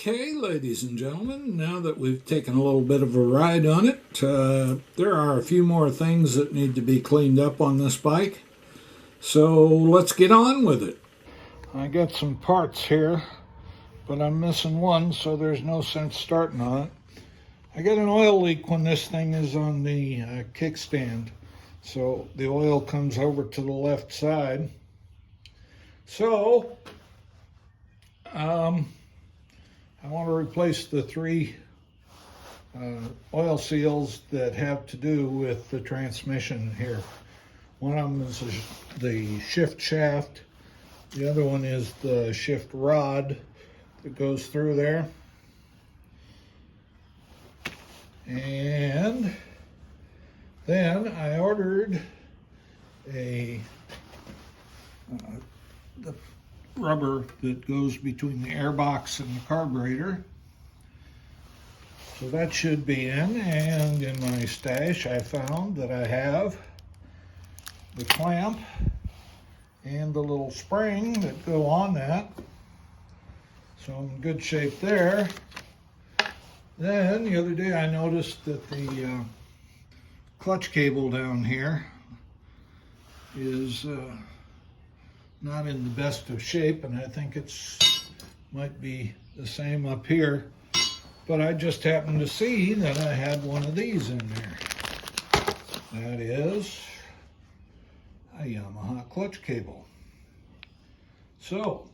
Okay, ladies and gentlemen, now that we've taken a little bit of a ride on it, there are a few more things that need to be cleaned up on this bike. So let's get on with it. I got some parts here, but I'm missing one, so there's no sense starting on it. I got an oil leak when this thing is on the kickstand. So the oil comes over to the left side. So, I want to replace the three oil seals that have to do with the transmission here. One of them is the shift shaft. The other one is the shift rod that goes through there. And then I ordered the rubber that goes between the airbox and the carburetor. So that should be in, and in my stash I found that I have the clamp and the little spring that go on that. So I'm in good shape there. Then the other day I noticed that the clutch cable down here is not in the best of shape, and I think might be the same up here. But I just happened to see that I had one of these in there. That is a Yamaha clutch cable. So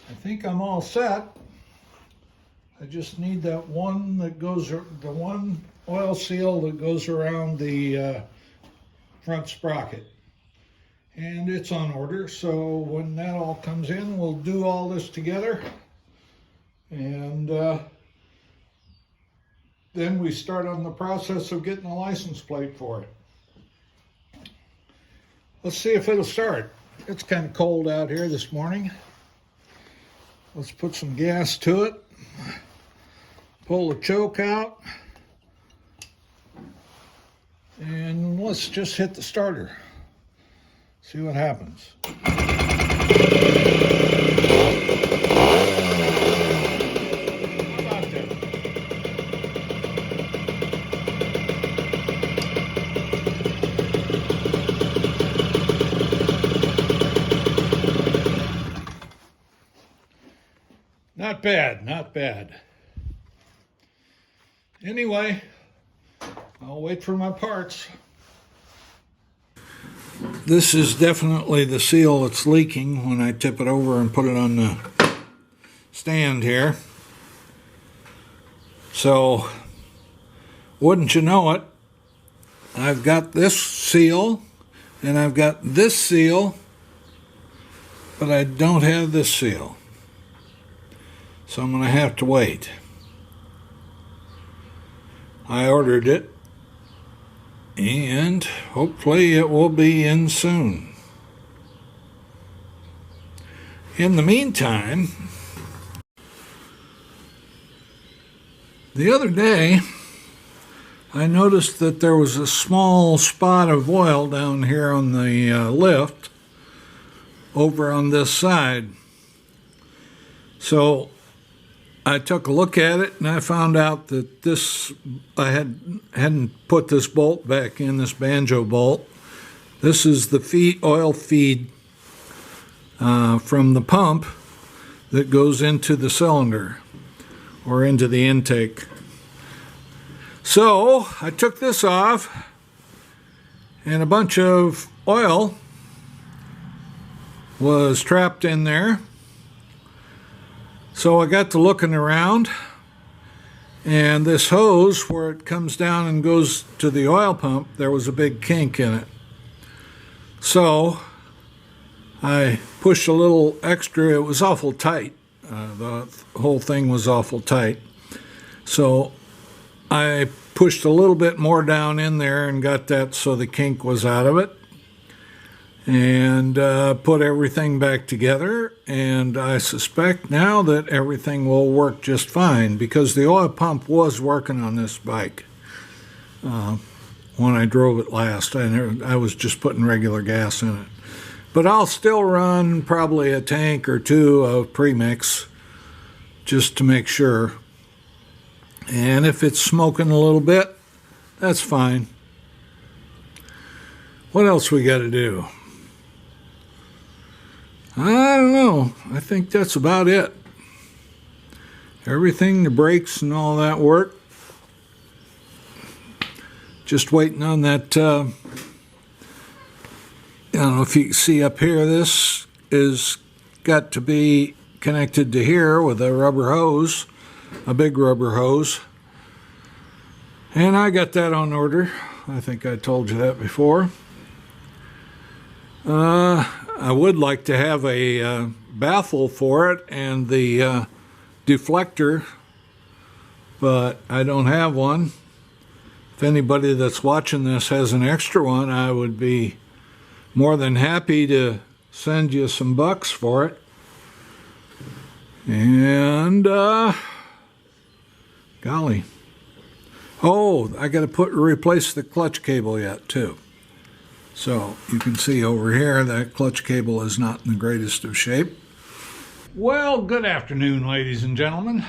I think I'm all set. I just need that one that goes, the one oil seal that goes around the front sprocket. And it's on order, so when that all comes in, we'll do all this together. And then we start on the process of getting a license plate for it. Let's see if it'll start. It's kind of cold out here this morning. Let's put some gas to it. Pull the choke out. And let's just hit the starter. See what happens. Not bad, not bad. Anyway, I'll wait for my parts. This is definitely the seal that's leaking when I tip it over and put it on the stand here. So, wouldn't you know it, I've got this seal and I've got this seal, but I don't have this seal. So I'm going to have to wait. I ordered it, and hopefully it will be in soon. In the meantime, the other day I noticed that there was a small spot of oil down here on the lift over on this side. So I took a look at it and I found out that I hadn't put this bolt back in, this banjo bolt. This is the oil feed from the pump that goes into the cylinder or into the intake. So I took this off and a bunch of oil was trapped in there. So I got to looking around, and this hose where it comes down and goes to the oil pump, there was a big kink in it. So I pushed a little extra. It was awful tight. The whole thing was awful tight. So I pushed a little bit more down in there and got that so the kink was out of it. And put everything back together, and I suspect now that everything will work just fine, because the oil pump was working on this bike when I drove it last. I was just putting regular gas in it. But I'll still run probably a tank or two of premix just to make sure. And if it's smoking a little bit, that's fine. What else we got to do? I don't know. I think that's about it. Everything, the brakes and all that work. Just waiting on that, I don't know if you can see up here, this is got to be connected to here with a rubber hose, a big rubber hose. And I got that on order. I think I told you that before. I would like to have a baffle for it and the deflector, but I don't have one. If anybody that's watching this has an extra one, I would be more than happy to send you some bucks for it. And golly, oh, I got to replace the clutch cable yet too. So you can see over here that clutch cable is not in the greatest of shape. Well, good afternoon, ladies and gentlemen.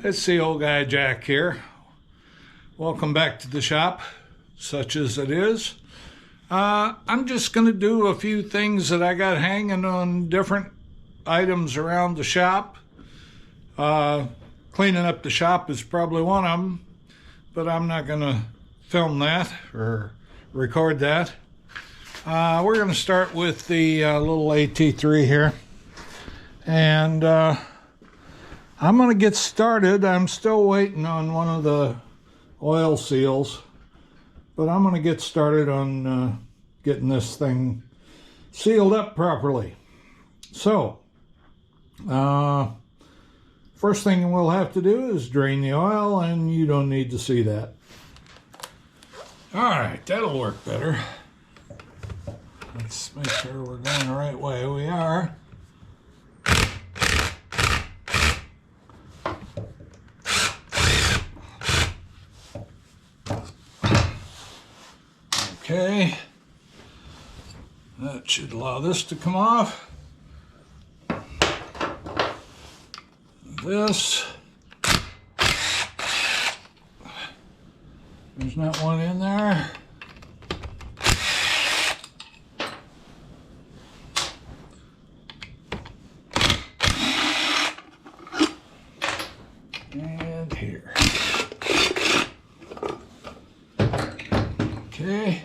It's the old guy Jack here. Welcome back to the shop, such as it is. I'm just going to do a few things that I got hanging on different items around the shop. Cleaning up the shop is probably one of them, but I'm not going to film that or record that. We're going to start with the little AT3 here. And I'm going to get started. I'm still waiting on one of the oil seals, but I'm going to get started on getting this thing sealed up properly. So, first thing we'll have to do is drain the oil, and you don't need to see that. All right, that'll work better. Let's make sure we're going the right way. We are. Okay, that should allow this to come off. This, there's not one in there. And here. Okay.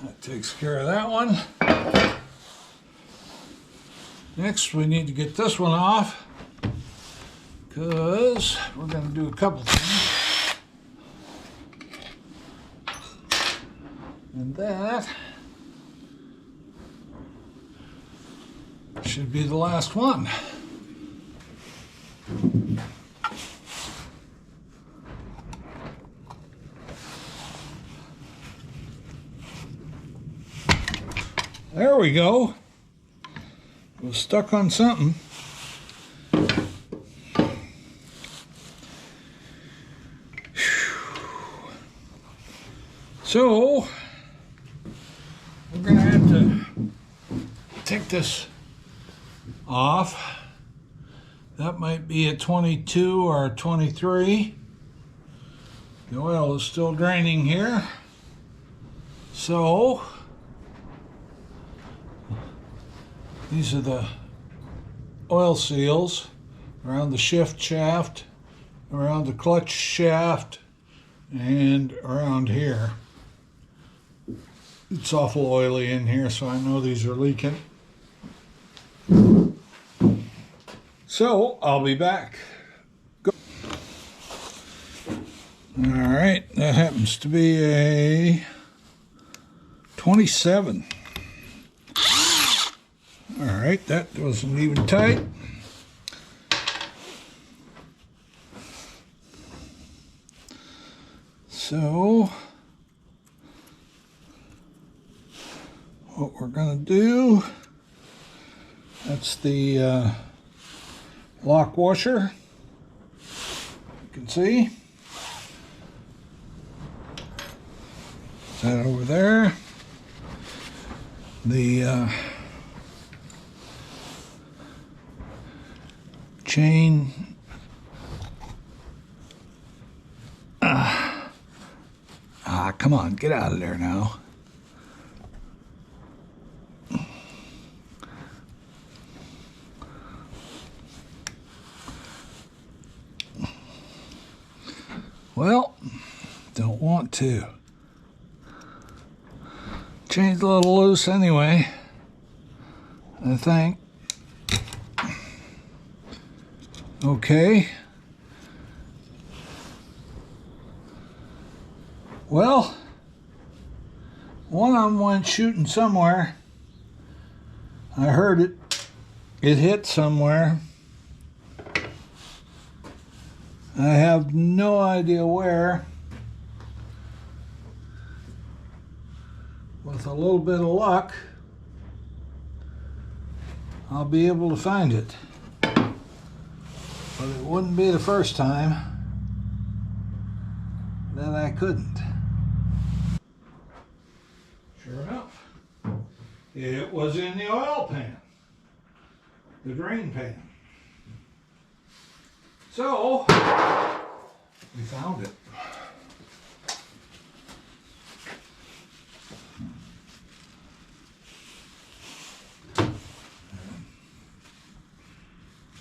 That takes care of that one. Next, we need to get this one off because we're going to do a couple things. And that should be the last one. There we go. It was stuck on something. So, we're going to have to take this off. That might be a 22 or a 23. The oil is still draining here. So, these are the oil seals around the shift shaft, around the clutch shaft, and around here. It's awful oily in here, so I know these are leaking. So I'll be back. Go. All right, that happens to be a 27. All right, that wasn't even tight. So, what we're going to do, that's the lock washer. You can see. That over there. chain. Come on, get out of there now. Well, don't want to. Chain's a little loose anyway, I think. Okay. Well, one of them went shooting somewhere. I heard it. It hit somewhere. I have no idea where. With a little bit of luck, I'll be able to find it. But it wouldn't be the first time that I couldn't. Sure enough, it was in the oil pan, the drain pan. So, we found it.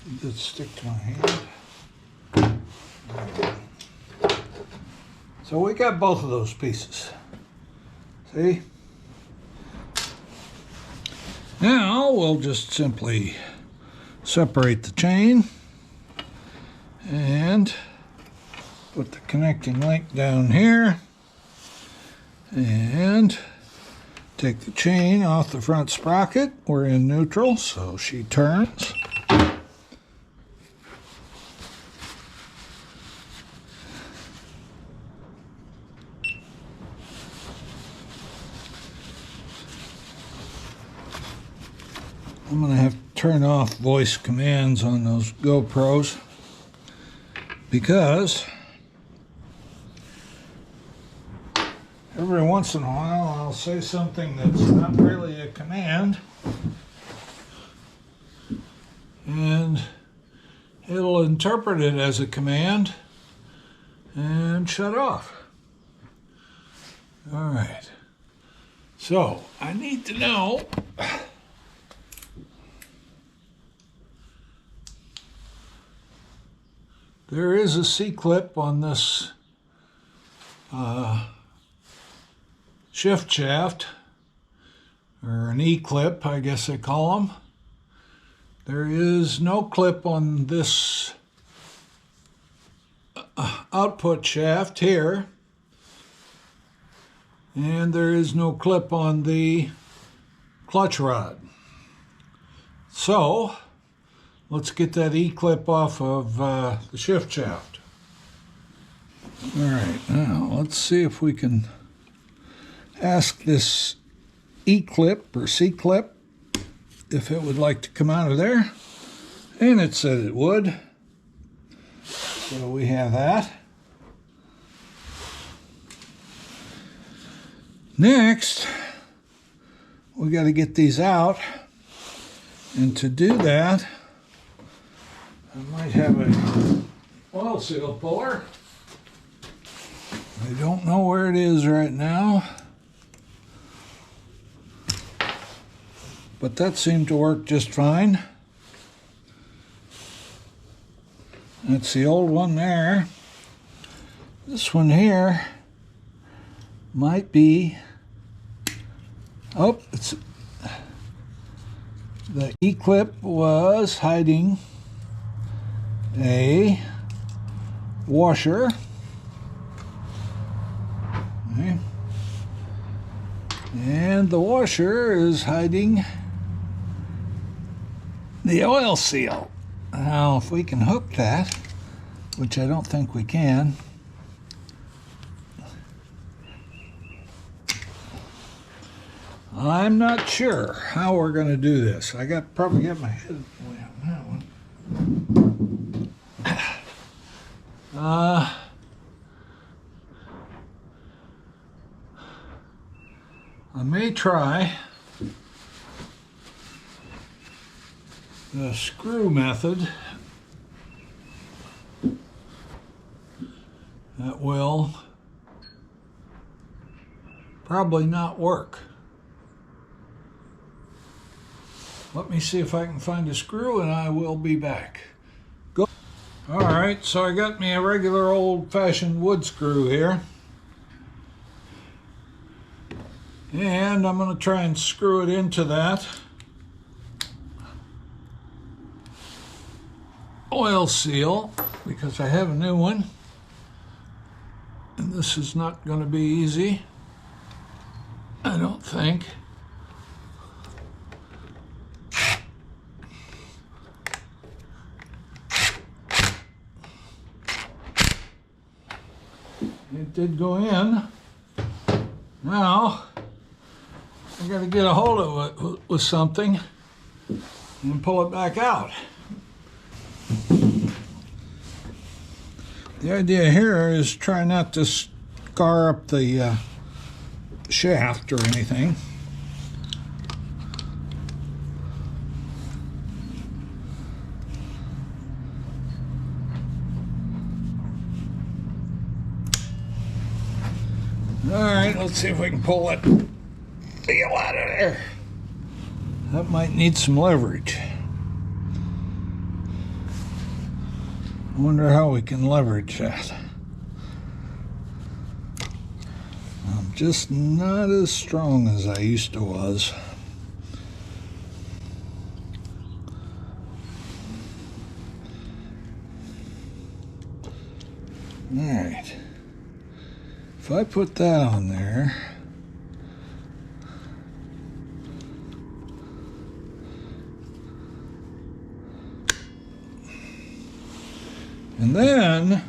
It did stick to my hand. So we got both of those pieces. See? Now we'll just simply separate the chain and put the connecting link down here and take the chain off the front sprocket. We're in neutral, so she turns. I'm going to have to turn off voice commands on those GoPros because every once in a while I'll say something that's not really a command and it'll interpret it as a command and shut off. All right. So I need to know there is a C-clip on this shift shaft, or an E-clip, I guess they call them. There is no clip on this output shaft here, and there is no clip on the clutch rod. So, let's get that E-clip off of the shift shaft. All right, now let's see if we can ask this E-clip or C-clip if it would like to come out of there. And it said it would. So we have that. Next, we got to get these out. And to do that, I might have a oil seal puller. I don't know where it is right now, but that seemed to work just fine. That's the old one there. This one here might be, oh, it's, the E-clip was hiding a washer. Okay. And the washer is hiding the oil seal. Now, if we can hook that, which I don't think we can, I'm not sure how we're going to do this. I probably got my head away on that one. I may try the screw method that will probably not work. Let me see if I can find a screw and I will be back. Go. All right, so I got me a regular old-fashioned wood screw here. And I'm going to try and screw it into that oil seal because I have a new one. And this is not going to be easy, I don't think. It did go in. Now, I got to get a hold of it with something and pull it back out. The idea here is try not to scar up the shaft or anything. All right, let's see if we can pull that seal out of there. That might need some leverage. I wonder how we can leverage that. I'm just not as strong as I used to was. All right. If I put that on there, and then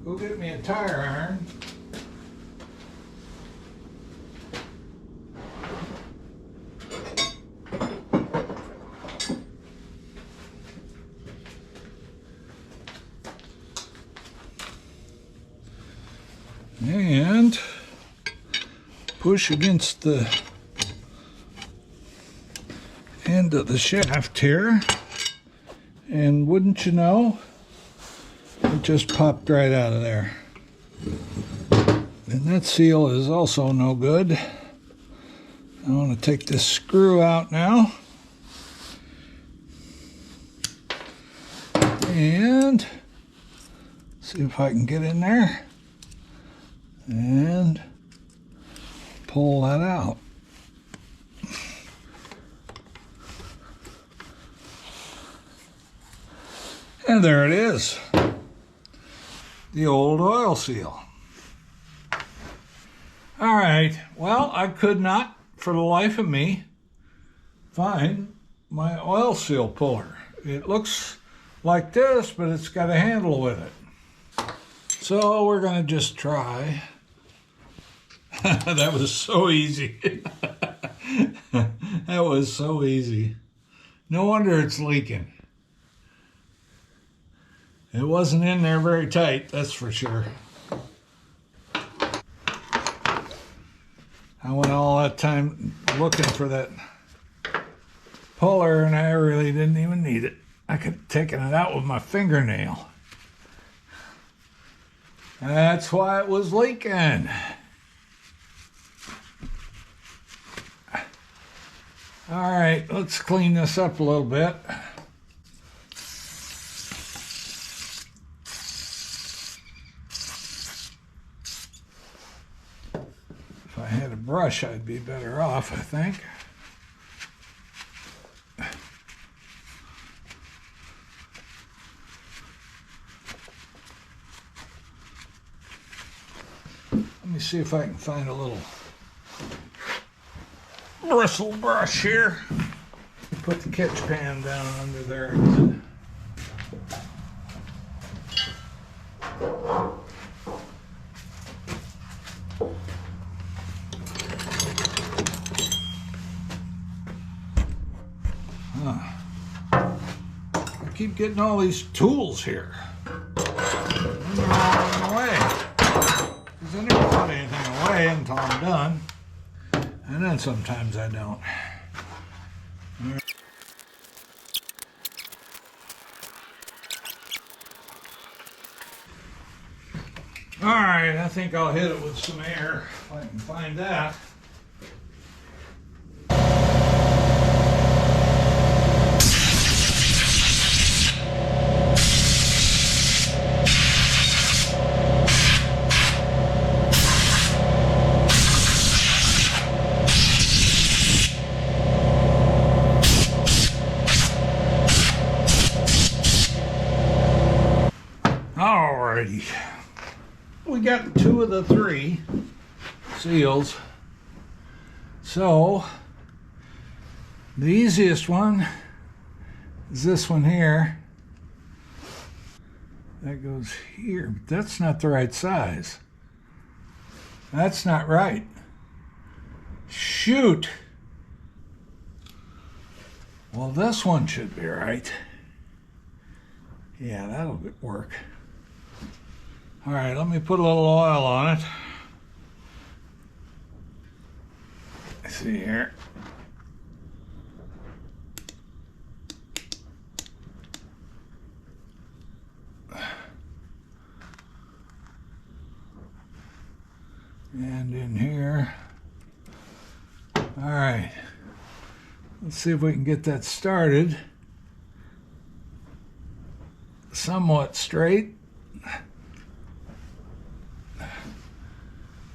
go get me a tire iron. And push against the end of the shaft here. And wouldn't you know, it just popped right out of there. And that seal is also no good. I want to take this screw out now. And see if I can get in there and pull that out. And there it is, the old oil seal. All right, well, I could not, for the life of me, find my oil seal puller. It looks like this, but it's got a handle with it. So we're gonna just try. That was so easy. That was so easy. No wonder it's leaking. It wasn't in there very tight, that's for sure. I went all that time looking for that puller and I really didn't even need it. I could have taken it out with my fingernail. That's why it was leaking. All right, let's clean this up a little bit. If I had a brush, I'd be better off, I think. Let me see if I can find a little bristle brush here. Put the catch pan down under there. I keep getting all these tools here. And they're all in the way. Because I never put anything away until I'm done. And then sometimes I don't. All right, I think I'll hit it with some air if I can find that. Alrighty, we got 2 of the 3 seals. So the easiest one is this one here. That goes here, but that's not the right size. That's not right. Shoot. Well, this one should be right. Yeah, that'll work. All right, let me put a little oil on it. Let's see here. And in here. All right. Let's see if we can get that started. Somewhat straight.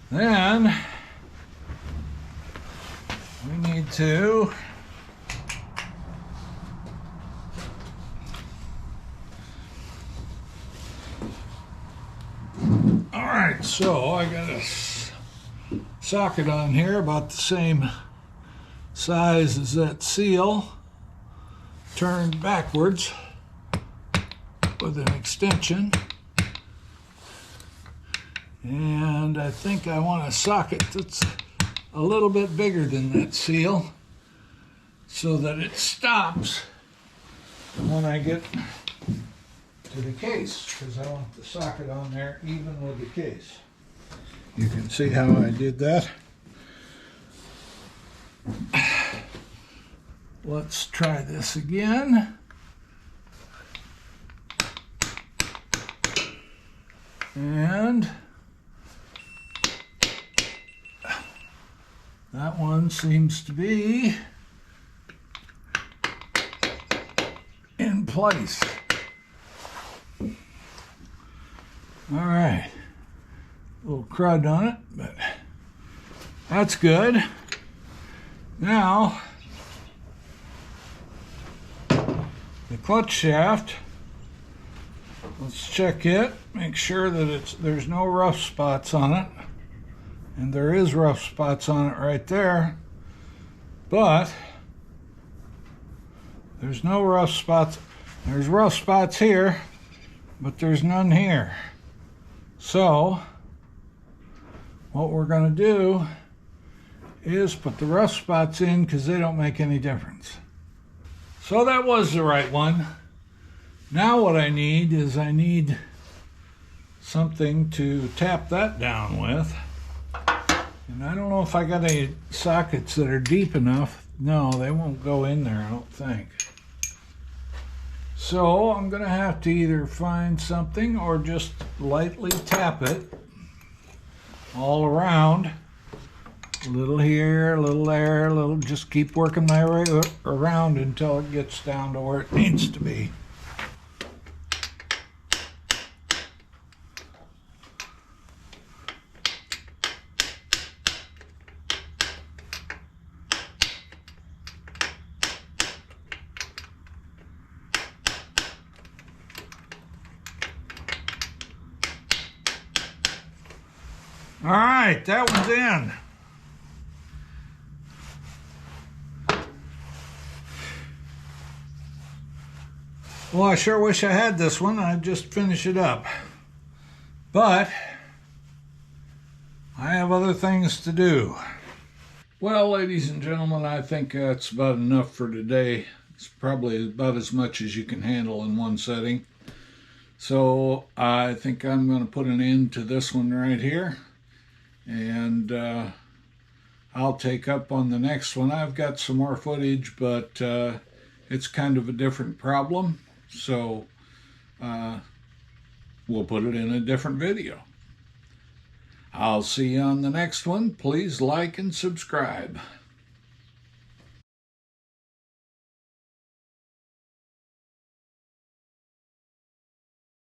Then we need to all right, so I got a socket on here about the same size as that seal, turned backwards with an extension. And I think I want a socket that's a little bit bigger than that seal so that it stops when I get to the case, because I want the socket on there even with the case. You can see how I did that. Let's try this again. And that one seems to be in place. All right, a little crud on it, but that's good. Now, the clutch shaft, let's check it, make sure that there's no rough spots on it. And there is rough spots on it right there, but there's no rough spots. There's rough spots here, but there's none here. So what we're going to do is put the rough spots in because they don't make any difference. So that was the right one. Now what I need is something to tap that down with. And I don't know if I got any sockets that are deep enough. No, they won't go in there, I don't think. So I'm going to have to either find something or just lightly tap it all around. A little here, a little there, a little, just keep working my way around until it gets down to where it needs to be. All right, that one's in. Well, I sure wish I had this one. I'd just finish it up. But I have other things to do. Well, ladies and gentlemen, I think that's about enough for today. It's probably about as much as you can handle in one setting. So I think I'm going to put an end to this one right here. And I'll take up on the next one. I've got some more footage, but it's kind of a different problem. So we'll put it in a different video. I'll see you on the next one. Please like and subscribe.